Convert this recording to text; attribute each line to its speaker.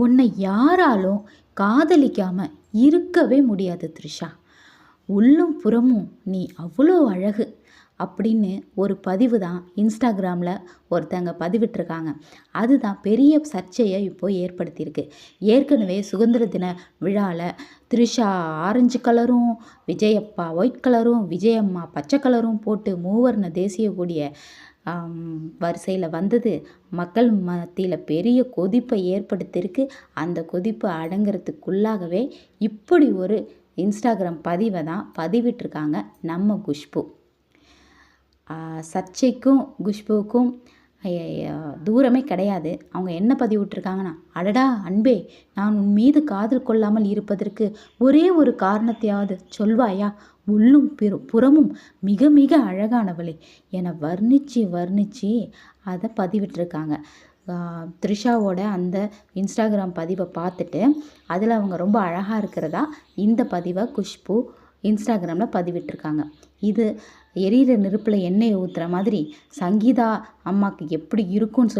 Speaker 1: உன்னை யாராலும் காதலிக்காம இருக்கவே முடியாது த்ரிஷா. உள்ளும் புறமும் நீ அவ்வளோ அழகு அப்படின்னு ஒரு பதிவு தான் இன்ஸ்டாகிராமில் ஒருத்தங்க பதிவிட்டிருக்காங்க. அதுதான் பெரிய சர்ச்சையை இப்போது ஏற்படுத்தியிருக்கு. ஏற்கனவே சுதந்திர தின விழாவில் த்ரிஷா ஆரஞ்சு கலரும், விஜயப்பா ஒயிட் கலரும், விஜயம்மா பச்சை கலரும் போட்டு மூவர்ண தேசிய கொடியை வரிசையில் வந்தது மக்கள் மத்தியில் பெரிய கொதிப்பை ஏற்படுத்தியிருக்கு. அந்த கொதிப்பு அடங்கிறதுக்குள்ளாகவே இப்படி ஒரு இன்ஸ்டாகிராம் பதிவை தான் பதிவிட்டிருக்காங்க நம்ம குஷ்பு. சர்ச்சைக்கும் குஷ்புவுக்கும் தூரமே கிடையாது. அவங்க என்ன பதிவிட்டிருக்காங்கன்னா, அடடா அன்பே, நான் உன் மீது காதல் கொள்ளாமல் இருப்பதற்கு ஒரே ஒரு காரணத்தையாவது சொல்வாயா? உள்ளும் புறமும் மிக மிக அழகானவளே என வர்ணித்து அதை பதிவிட்டிருக்காங்க. த்ரிஷாவோட அந்த இன்ஸ்டாகிராம் பதிவை பார்த்துட்டு அதில் அவங்க ரொம்ப அழகாக இருக்கிறதா இந்த பதிவை குஷ்பு இன்ஸ்டாகிராமில் பதிவிட்டிருக்காங்க. இது எரியிற நெருப்பில் எண்ணெயை ஊற்றுற மாதிரி சங்கீதா அம்மாவுக்கு எப்படி இருக்கும்னு